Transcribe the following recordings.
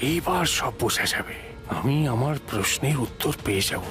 এইবার সব বোঝা যাবে। আমি আমার প্রশ্নের উত্তর পেয়ে যাব।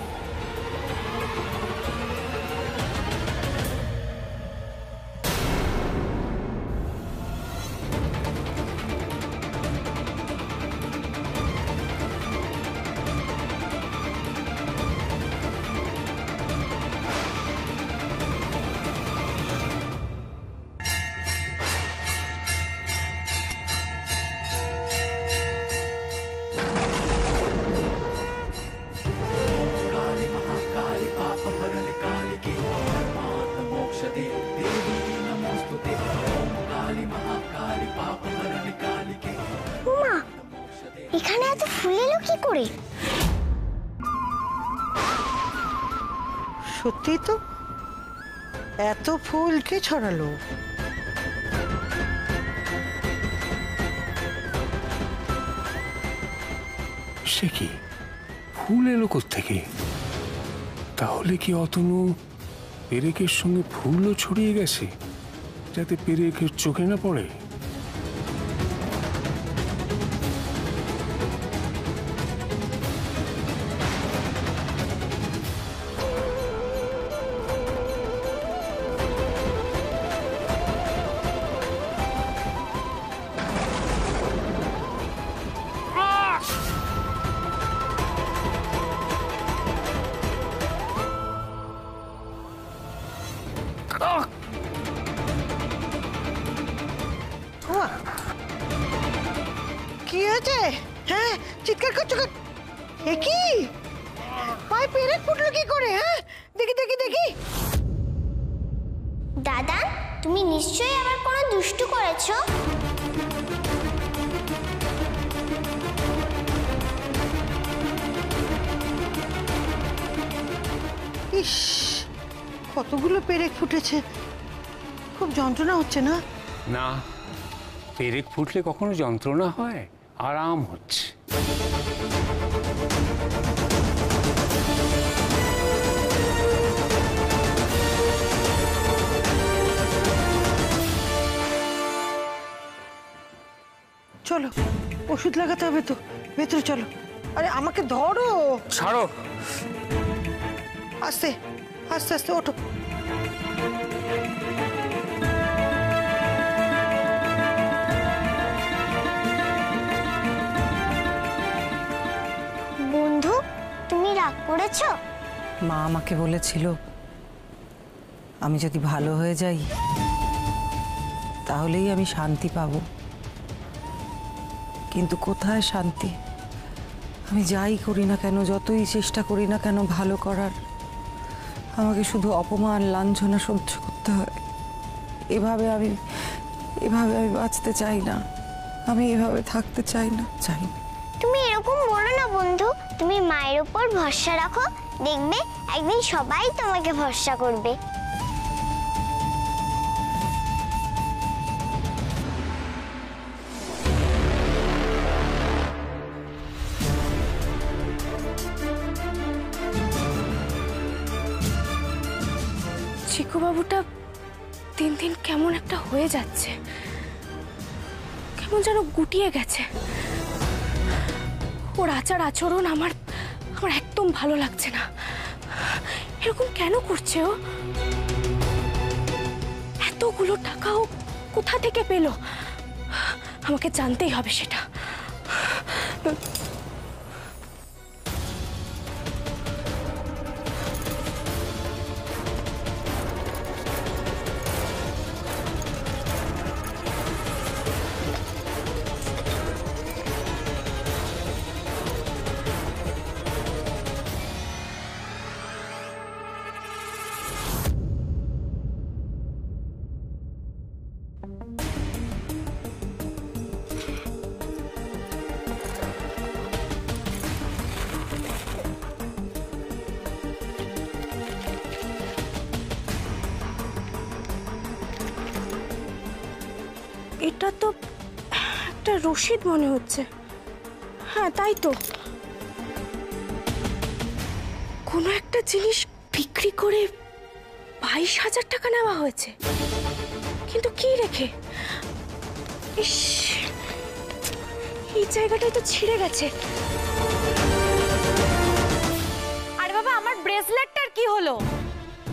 এখানে এত ফুল এলো কি করে? সত্যি তো, এত ফুল কে ছড়ালো? সে কি, ফুল এলো কোত্থেকে? তাহলে কি অতনু পেরেকের সঙ্গে ফুলও ছড়িয়ে গেছে, যাতে পেরেকের চোখে না পড়ে? কি হয়েছে? হ্যাঁ, চিৎকার করছো কেন? এ কি পায়ে পেরেক ফুটলো কি করে? হ্যাঁ, দেখি দেখি দেখি। দাদা, তুমি নিশ্চয়ই আবার কোনো দুষ্টু করেছো। ইস, কতগুলো পেরেক ফুটেছে, খুব যন্ত্রণা হচ্ছে না? না, পেরেক ফুটলে কখনো যন্ত্রণা হয়? আরাম হচ্ছে। চলো, ওষুধ লাগাতে হবে তো, ভেতরে চলো। আরে আমাকে ধরো। ছাড়ো। আস্তে আস্তে আস্তে ওঠো। বন্ধু, তুমি রাগ করেছো? মা আমাকে বলেছিল আমি যদি ভালো হয়ে যাই তাহলেই আমি শান্তি পাবো, কিন্তু কোথায় শান্তি? আমি যাই করি না কেন, যতই চেষ্টা করি না কেন ভালো করার, আমাকে শুধু অপমান লাঞ্ছনা সহ্য করতে হয়। এভাবে আমি বাঁচতে চাই না, আমি এভাবে থাকতে চাই না। তুমি এরকম বলো না বন্ধু, তুমি মায়ের উপর ভরসা রাখো, দেখবে একদিন সবাই তোমাকে ভরসা করবে। চিকু বাবুটা দিন দিন কেমন একটা হয়ে যাচ্ছে, কেমন যেন গুটিয়ে গেছে। ওর আচার আচরণ আমার একদম ভালো লাগছে না। এরকম কেন করছে ও? এতগুলো টাকা ও কোথা থেকে পেল? আমাকে জানতেই হবে সেটা। এটা তো একটা রসিদ মনে হচ্ছে। হ্যাঁ, তাই তো, কোনো একটা জিনিস বিক্রি করে 22,000 টাকা নেওয়া হয়েছে, কিন্তু কি রেখে? ইস, এই জায়গাটাই তো ছিঁড়ে গেছে। আরে বাবা, আমার ব্রেসলেটটার কি হলো?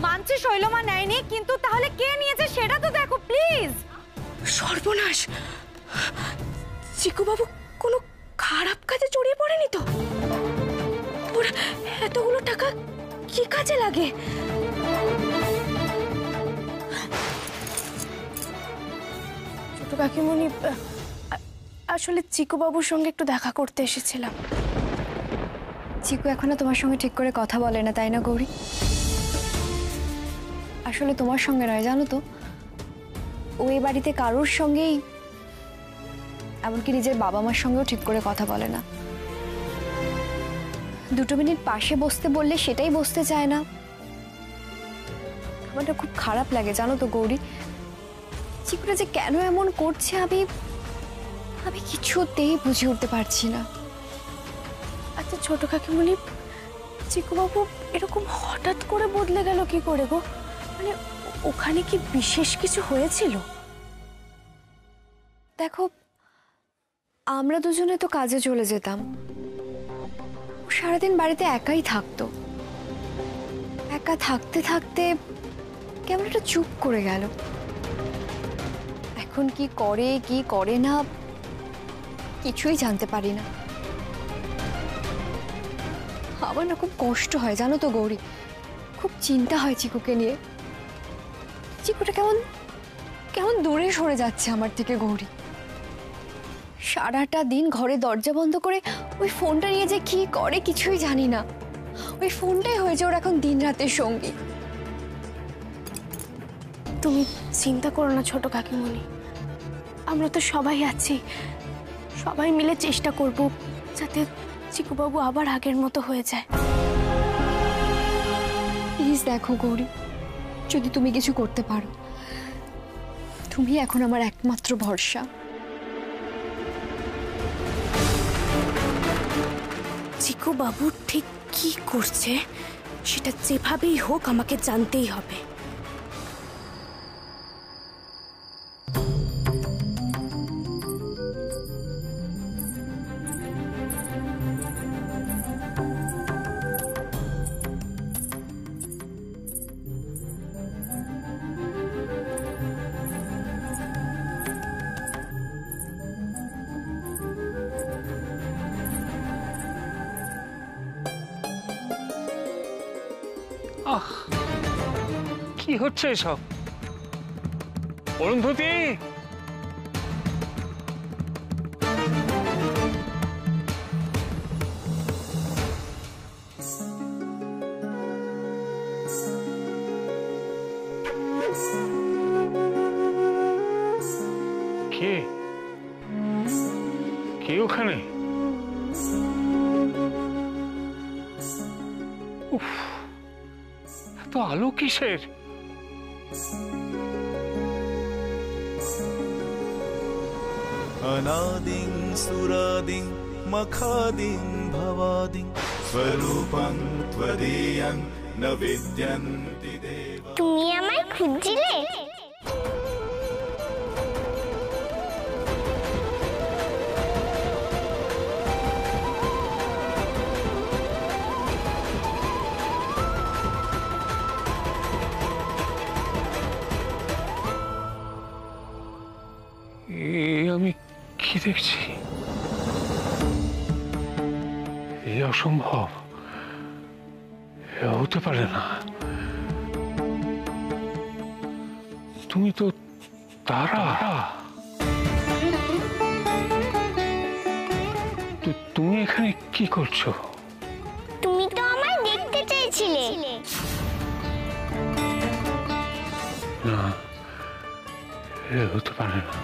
মানছি শৈলমা নেয়নি, কিন্তু তাহলে কে নিয়েছে সেটা তো দেখো প্লিজ। সর্বনাশ! চিকু বাবু কোনো খারাপ কাজে জড়িয়ে পড়েনি তো? ওর এতগুলো টাকা কি কাজে লাগে? ছোট কাকিমণি, আসলে চিকু বাবুর সঙ্গে একটু দেখা করতে এসেছিলাম। চিকু এখনো তোমার সঙ্গে ঠিক করে কথা বলে না, তাই না গৌরী? আসলে তোমার সঙ্গে নয়, জানো তো, ও এই বাড়িতে কারোর সঙ্গেই, এমনকি নিজের বাবা মার সঙ্গেও ঠিক করে কথা বলে না। 2 মিনিট পাশে বসতে বললে সেটাই বসতে চায় না। আমার না খুব খারাপ লাগে, জানো তো গৌরী। চিকুরা যে কেন এমন করছে আমি কিছুতেই বুঝে উঠতে পারছি না। আচ্ছা ছোট কাকিমণি, চিকু বাবু এরকম হঠাৎ করে বদলে গেল কি করে গো? মানে ওখানে কি বিশেষ কিছু হয়েছিল? দেখো, আমরা দুজনে তো কাজে চলে যেতাম, ও সারাদিন বাড়িতে একাই থাকতো। একা থাকতে থাকতে কেমন একটা চুপ করে গেল। এখন কি করে কি করে না কিছুই জানতে পারি না। আমার না খুব কষ্ট হয়, জানো তো গৌরী, খুব চিন্তা হয় চিকুকে নিয়ে। চিকুটা কেমন কেমন দূরে সরে যাচ্ছে আমার থেকে গৌরী। সারাটা দিন ঘরে দরজা বন্ধ করে ওই ফোনটা নিয়ে যে কি করে কিছুই জানি না। ওই ফোনটাই হয়েছে ওর এখন দিন রাতের সঙ্গী। তুমি চিন্তা করো না ছোট কাকিমণি, আমরা তো সবাই আছি। সবাই মিলে চেষ্টা করব যাতে চিকু বাবু আবার আগের মতো হয়ে যায়। প্লিজ দেখো গৌরী, যদি তুমি কিছু করতে পারো, তুমি এখন আমার একমাত্র ভরসা। চিকু বাবু ঠিক কি করছে সেটা যেভাবেই হোক আমাকে জানতেই হবে। আহ, কি হচ্ছে এসব? অরুন্ধতী, কে কে ওখানে? উফ, এত আলো কিসের? अनादिं सुरादिं मखादिं भवादिं स्वरूपं त्वदीयं न विद्यन्ति देवा। তুমি আমায় খুঁজছিলে? আমি কি দেখছি? এ অসম্ভব, এ হতে পারে না। তুমি তো তারা। তুমি এখানে কি করছো? তুমি তো আমায় দেখতে চাইছিলে। না, এ হতে পারে না।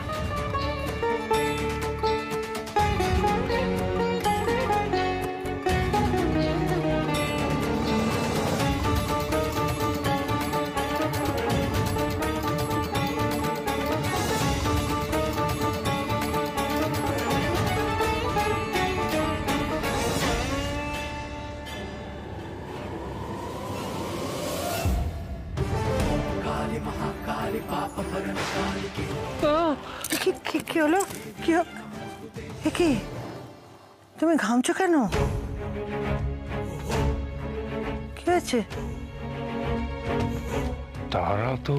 কি হলো? কি তুমি ঘামছো কেন? কি হয়েছে? তারা তো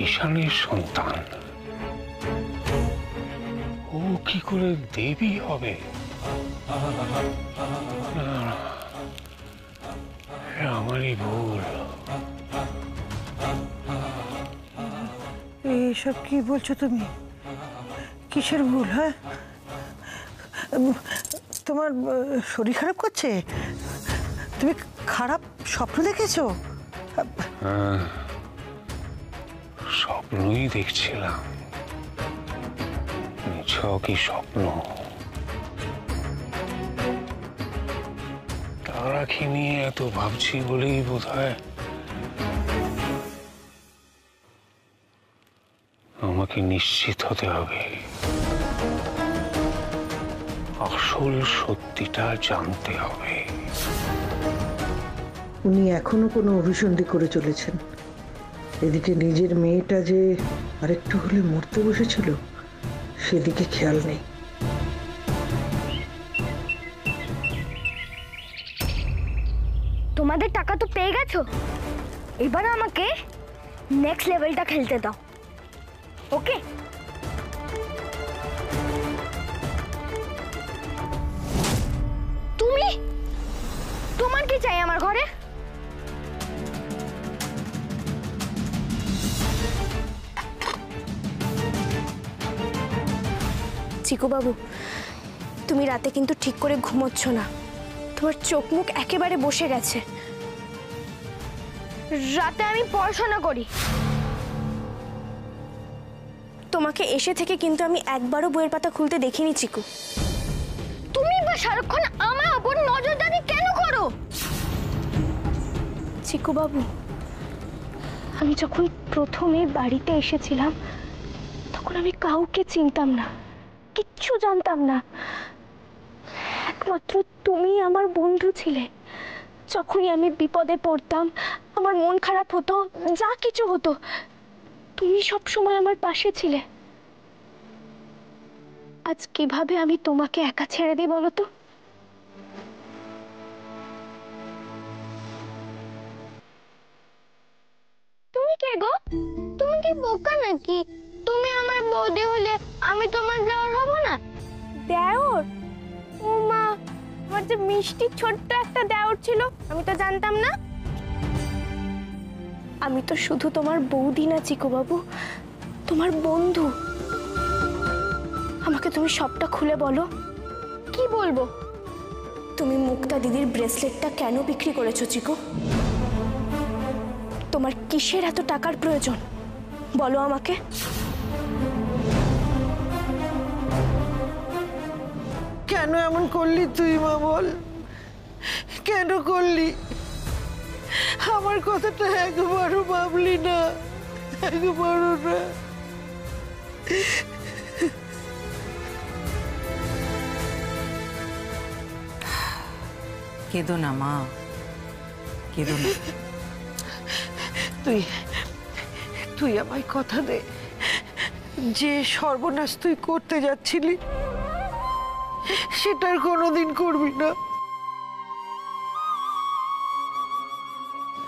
ঈশানের সন্তান, ও কি করে দেবী হবে? না, আমারই ভুল। এইসব কি বলছো তুমি? কিসের ভুল? হ্যাঁ, তোমার শরীর খারাপ করছে? তুমি খারাপ স্বপ্ন দেখেছো? স্বপ্নই দেখছিলাম, কি স্বপ্ন। তারাকে নিয়ে এত ভাবছি বলেই বোধহয় আমাকে নিশ্চিত হতে হবে, আসল সত্যিটা জানতে হবে। উনি এখনো কোনো অভিসন্ধি করে চলেছেন। এদিকে নিজের মেয়েটা যে আরেকটু হলে মরতে বসেছিল, সেদিকে খেয়াল নেই। তোমাদের টাকা তো পেয়ে গেছো, এবার আমাকে নেক্সট লেভেলটা খেলতে দাও, ওকে? তুমি, তোমার কি চাই আমার ঘরে? চিকু বাবু, তুমি রাতে কিন্তু ঠিক করে ঘুমোচ্ছ না, তোমার চোখ মুখ একেবারে বসে গেছে। রাতে আমি পড়াশোনা করি। তোমাকে এসে থেকে কিন্তু আমি একবারও বইয়ের পাতা খুলতে দেখিনি চিকু। তুমি বা সারাক্ষণ আমার উপর নজরদারি কেন করো? চিকু বাবু, আমি যখন প্রথমে বাড়িতে এসেছিলাম তখন আমি কাউকে চিনতাম না, কিচ্ছু জানতাম না। একমাত্র তুমি আমার বন্ধু ছিলে। যখনই আমি বিপদে পড়তাম, আমার মন খারাপ হতো, যা কিছু হতো, তুমি সব সময় আমার পাশে ছিলে। আজ কিভাবে আমি তোমাকে একা ছেড়ে দিই বলো তো? তুমি কে গো? তুমি কি বোকা নাকি? তুমি আমার বৌদি হলে আমি তোমার দেওর হব না? দেওর? ও মা, আমার যে মিষ্টি ছোট্ট একটা দেওর ছিল, আমি তো জানতাম না। আমি তো শুধু তোমার বৌদি না চিকু বাবু, তোমার বন্ধু। আমাকে তুমি সবটা খুলে বলো। কি বলবো? তুমি মুক্তা দিদির ব্রেসলেটটা কেন বিক্রি করেছো চিকু? তোমার কিসের এত টাকার প্রয়োজন বলো আমাকে। কেন এমন করলি তুই মা, বল কেন করলি? আমার কথাটা একবারও ভাবলি না, একবারও না। কেঁদো না মা, কেঁদো না। তুই তুই আমায় কথা দে, যে সর্বনাশ তুই করতে যাচ্ছিলি সেটার কোনোদিন করবি না।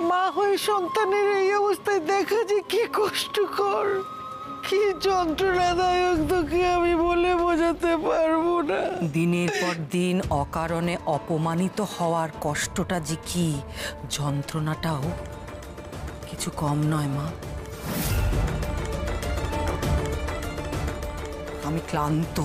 মা হয়ে সন্তানের এই অবস্থায় দেখা যে কি কষ্টকর, কি যন্ত্রণাদায়ক, তোকে আমি বলে বোঝাতে পারবো না। দিনের পর দিন অকারণে অপমানিত হওয়ার কষ্টটা যে কি, যন্ত্রণাটাও কিছু কম নয় মা। আমি ক্লান্ত।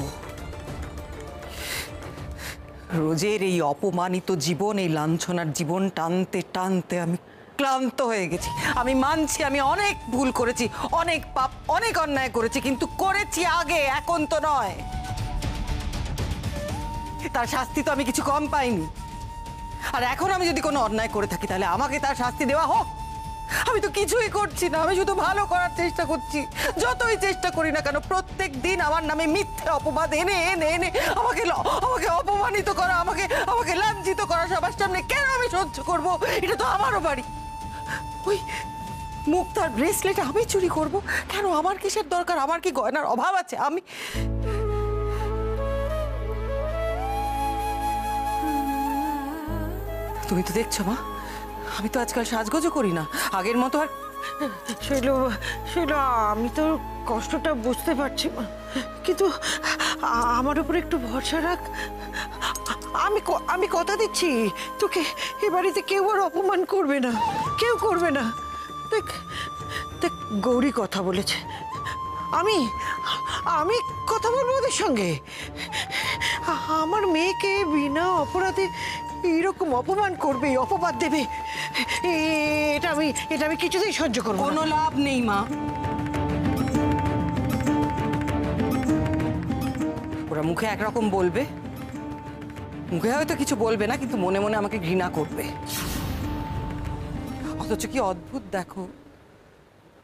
রোজের এই অপমানিত জীবন, এই লাঞ্ছনার জীবন টানতে টানতে আমি ক্লান্ত হয়ে গেছি। আমি মানছি আমি অনেক ভুল করেছি, অনেক পাপ, অনেক অন্যায় করেছি, কিন্তু করেছি আগে, এখন তো নয়। তার শাস্তি তো আমি কিছু কম পাইনি। আর এখন আমি যদি কোনো অন্যায় করে থাকি তাহলে আমাকে তার শাস্তি দেওয়া হোক। আমি তো কিছুই করছি না, আমি শুধু ভালো করার চেষ্টা করছি। যতই চেষ্টা করি না কেন, প্রত্যেক দিন আমার নামে মিথ্যে অপবাদ এনে এনে এনে আমাকে অপমানিত করা, আমাকে লাঞ্ছিত করা সবার সামনে কেন আমি সহ্য করব? এটা তো আমারও বাড়ি। ওই মুক্তার ব্রেসলেট আমি চুরি করব কেন? আমার কিসের দরকার? আমার কি গয়নার অভাব আছে? তুমি তো দেখছো মা, আমি তো আজকাল সাজগোজও করি না, আগের মতো আর। শৈল, শৈল, আমি তো কষ্টটা বুঝতে পারছি মা, কিন্তু আমার উপর একটু ভরসা রাখ। আমি কথা দিচ্ছি তোকে এ বাড়িতে কেউ আর অপমান করবে না, কেউ করবে না। দেখ দেখ, গৌরী কথা বলেছে, আমি আমি কথা বলবো ওদের সঙ্গে। আমার মেয়েকে বিনা অপরাধে এইরকম অপমান করবে, অপবাদ দেবে, এটা আমি কিছুতেই সহ্য করবো না। কোনো লাভ নেই মা, ওরা মুখে একরকম বলবে, মুখে হয়তো কিছু বলবে না, কিন্তু মনে মনে আমাকে ঘৃণা করবে। অথচ কি অদ্ভুত দেখো,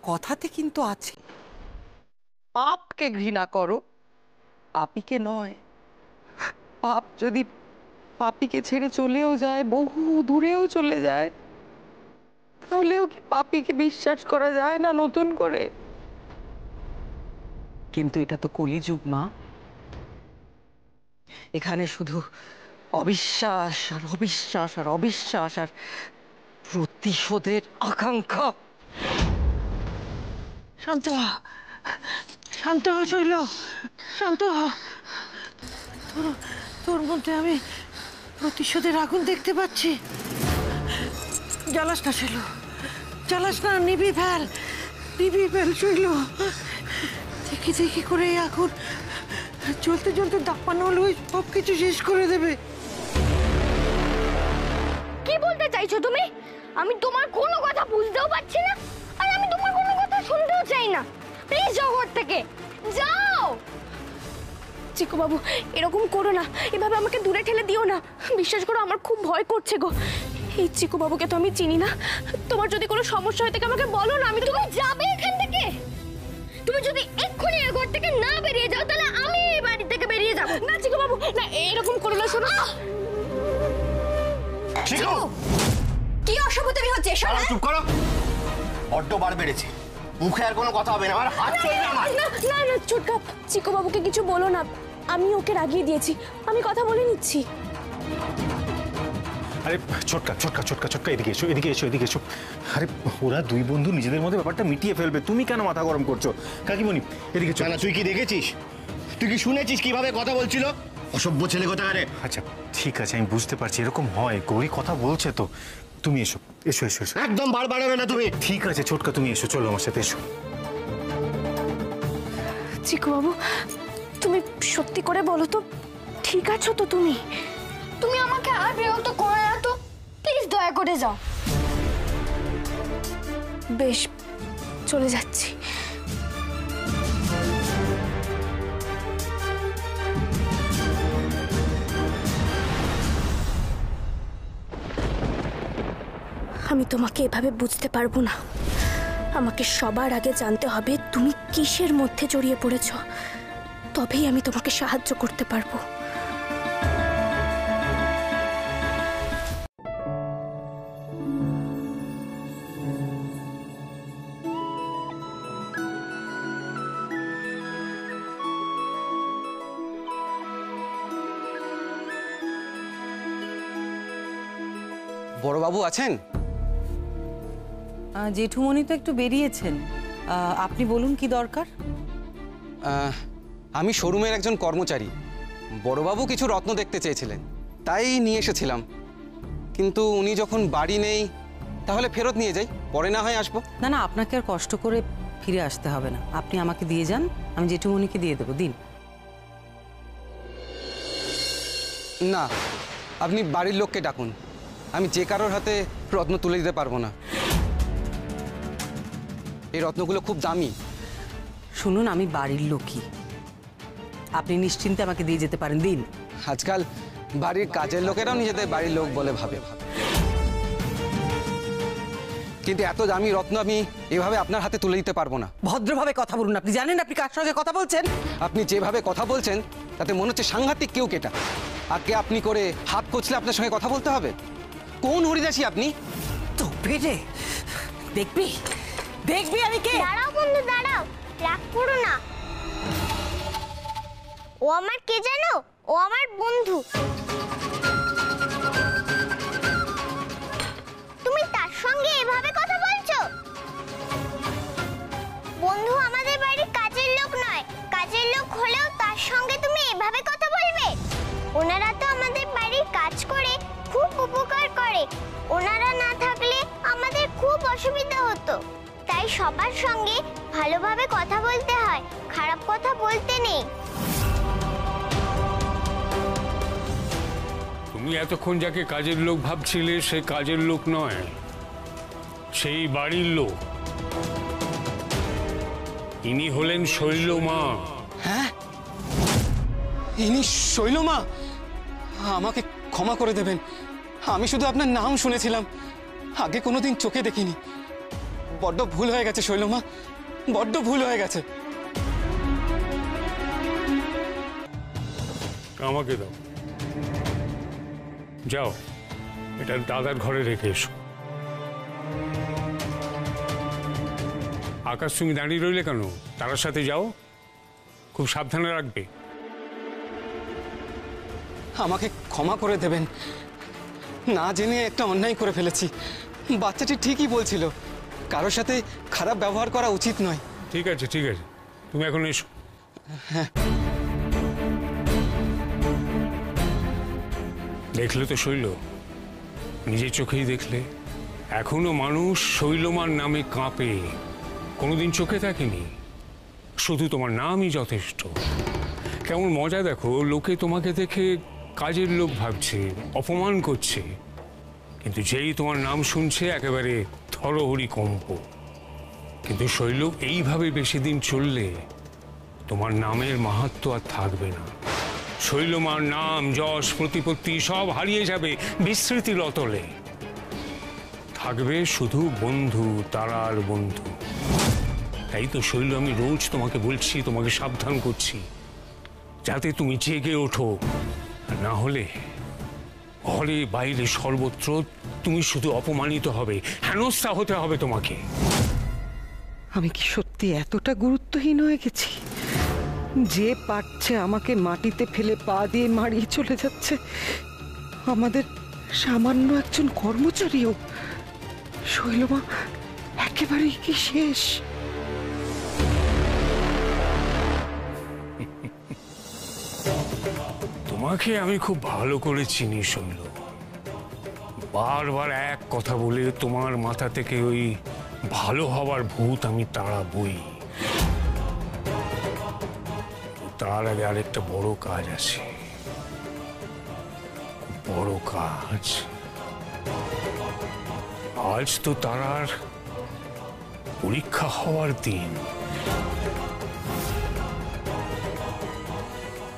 কথাতে কিন্তু আছে, পাপকে ঘৃণা করো, পাপীকে নয়। পাপ যদি পাপীকে ছেড়ে চলেও যায়, বহু দূরেও চলে যায়, তাহলেও কি পাপীকে বিশ্বাস করা যায় না নতুন করে? কিন্তু এটা তো কলিযুগ মা, এখানে শুধু অবিশ্বাস আর অবিশ্বাস আর অবিশ্বাস আর প্রতিশোধের আকাঙ্ক্ষা। শান্ত হ, শান্ত হ শৈল, শান্ত হ। তোর মধ্যে আমি প্রতিশোধের আগুন দেখতে পাচ্ছি। জ্বালাস না শৈল, জ্বালাস না, নিবি ফেল, নিবি ফেল শৈল। দেখি দেখি করে এই আগুন জ্বলতে জ্বলতে দাপানো হলে ওই সব কিছু শেষ করে দেবে। কি বলতে চাইছো তুমি? আমি তোমার কোনো কথা বুঝতেও পারছি না, আর আমি তোমার কোনো কথা শুনতেও চাই না। প্লিজ যাও ঘর থেকে, যাও। চিকু বাবু, এরকম করো না, এভাবে আমাকে দূরে ঠেলে দিও না। বিশ্বাস করো, আমার খুব ভয় করছে গো। এই চিকু বাবুকে তো আমি চিনি না। তোমার যদি কোনো সমস্যা হয়ে থাকে আমাকে বলো না। আমি তুমি যাবে এখান থেকে? তুমি যদি এক্ষুনি এই ঘর থেকে না বেরিয়ে যাও, তাহলে আমি এই বাড়ি থেকে বেরিয়ে যাব। না চিকু বাবু, না, এরকম করো না। শোনো, চিকু, কি অসভ্যতামি হচ্ছে? শালা চুপ করো, বড্ড বার বেড়েছে, মুখে আর কোনো কথা হবে না, আমার হাত চলবে আমার। না না না, চুটকা, চিকু বাবুকে কিছু বলো না, আমি ওকে রাগিয়ে দিয়েছি, আমি কথা বলে নিচ্ছি। আরে ছোটকা ছোটকা ছোটকা ছোটকা, এদিকে এসো, এদিকে এসো, এদিকে এসো। আরে ওরা দুই বন্ধু নিজেদের মধ্যে ব্যাপারটা মিটিয়ে ফেলবে, তুমি কেন মাথা গরম করছো? কাকিমণি এদিকে চল। না, তুই কি দেখেছিস, তুই কি শুনেছিস কিভাবে কথা বলছিল? অসভ্য ছেলে কোথাকারে। আচ্ছা ঠিক আছে, আমি বুঝতে পারছি এরকম হয়, গৌরী কথা বলছে তো। তুমি এসো এসো এসো এসো। একদম বার বাড়াবে না তুমি। ঠিক আছে ছোটকা, তুমি এসো, চলো আমার সাথে এসো। চিকু বাবু, তুমি সত্যি করে বলো তো, ঠিক আছো তো তুমি? তুমি আমাকে আর বিরক্ত করো না তো, প্লিজ দয়া করে যাও। বেশ, চলে যাচ্ছি। আমি তোমাকে এভাবে বুঝতে পারবো না। আমাকে সবার আগে জানতে হবে তুমি কিসের মধ্যে জড়িয়ে পড়েছো, তবেই আমি তোমাকে সাহায্য করতে পারবো। বড়বাবু আছেন? জেঠুমণি তো একটু বেরিয়েছেন, আপনি বলুন কি দরকার? আমি শোরুমের একজন কর্মচারী, বড়বাবু কিছু রত্ন দেখতে চেয়েছিলেন, তাই নিয়ে এসেছিলাম। কিন্তু উনি যখন বাড়ি নেই, তাহলে ফেরত নিয়ে যাই, পরে না হয় আসবো। না না, আপনাকে আর কষ্ট করে ফিরে আসতে হবে না, আপনি আমাকে দিয়ে যান, আমি জেঠুমণিকে দিয়ে দেবো। দিন। না, আপনি বাড়ির লোককে ডাকুন, আমি যে কারোর হাতে রত্ন তুলে দিতে পারবো না। এই রত্নগুলো খুব দামি। শুনুন, আমি বাড়ির লোকই, আপনি নিশ্চিন্তে আমাকে দিয়ে যেতে পারেন। দিন। আজকাল বাড়ির কাজের লোকেরাও নিজেদের বাড়ির লোক বলে ভাবে, কিন্তু এত দামি রত্ন আমি এভাবে আপনার হাতে তুলে দিতে পারবো না। ভদ্রভাবে কথা বলুন, আপনি জানেন আপনি কার সঙ্গে কথা বলছেন? আপনি যেভাবে কথা বলছেন তাতে মনে হচ্ছে সাংঘাতিক কেউ কেটা। আগে আপনি করে হাত কচলে আপনার সঙ্গে কথা বলতে হবে? কোন হরিদাসী আপনি? তো বেটে দেখবি দেখবি আমি কে? দাঁড়াও বন্ধু, দাঁড়াও, রাগ করো না। ও আমার কে জানো? ও আমার বন্ধু। ওনারা তো আমাদের বাড়ির কাজ করে খুব উপকার করে। ওনারা না থাকলে আমাদের খুব অসুবিধা হতো। তাই সবার সঙ্গে ভালোভাবে কথা বলতে হয়, খারাপ কথা বলতে নেই। তুমি এতক্ষণ যাকে কাজের লোক ভাবছিলে সে কাজের লোক নয়, সেই বাড়ির লোক। ইনি হলেন শৈলমা। হ্যাঁ, ইনি শৈলমা। আমাকে ক্ষমা করে দেবেন, আমি শুধু আপনার নাম শুনেছিলাম, আগে কোনোদিন চোখে দেখিনি। বড্ড ভুল হয়ে গেছে শৈলমা, বড্ড ভুল হয়ে গেছে। আমাকে দাও, যাও এটা দাদার ঘরে রেখে এসো। আকাশ, তুমি দাঁড়িয়ে রইলে কেন? তার সাথে যাও, খুব সাবধানে রাখবে। আমাকে ক্ষমা করে দেবেন, না জেনে একটা অন্যায় করে ফেলেছি। বাচ্চাটি ঠিকই বলছিল, কারোর সাথে খারাপ ব্যবহার করা উচিত নয়। ঠিক আছে ঠিক আছে, তুমি এখন এসো। দেখলে তো শৈল, নিজের চোখেই দেখলে, এখনো মানুষ শৈলমার নামে কাঁপে। কোনোদিন চোখে থাকেনি, শুধু তোমার নামই যথেষ্ট। কেমন মজা দেখো, লোকে তোমাকে দেখে কাজের লোক ভাবছে, অপমান করছে, কিন্তু যেই তোমার নাম শুনছে একেবারে থরহরি কম্প। কিন্তু শৈল, এইভাবে বেশি দিন চললে তোমার নামের মাহাত্ম্য আর থাকবে না। শৈলমার নাম, যশ, প্রতিপত্তি সব হারিয়ে যাবে বিস্মৃতির অতলে। থাকবে শুধু বন্ধু, তারার বন্ধু। তাই তো শৈল, আমি রোজ তোমাকে বলছি, তোমাকে সাবধান করছি, যাতে তুমি জেগে ওঠো। না হলে ঘরে বাইরে সর্বত্র তুমি শুধু অপমানিত হবে, হেনস্থা হতে হবে তোমাকে। আমি কি সত্যি এতটা গুরুত্বহীন হয়ে গেছি? যে পারছে আমাকে মাটিতে ফেলে পা দিয়ে মারিয়ে চলে যাচ্ছে, আমাদের সামান্য একজন কর্মচারীও। শৈলমা একেবারেই কি শেষ? তোমাকে আমি খুব ভালো করে চিনি শৈল। বারবার এক কথা বলে তোমার মাথা থেকে ওই ভালো হওয়ার ভূত আমি তাড়াবই। তার আগে আরেকটা বড় কাজ আছে, বড় কাজ। আজ তো তারার পরীক্ষা হওয়ার দিন।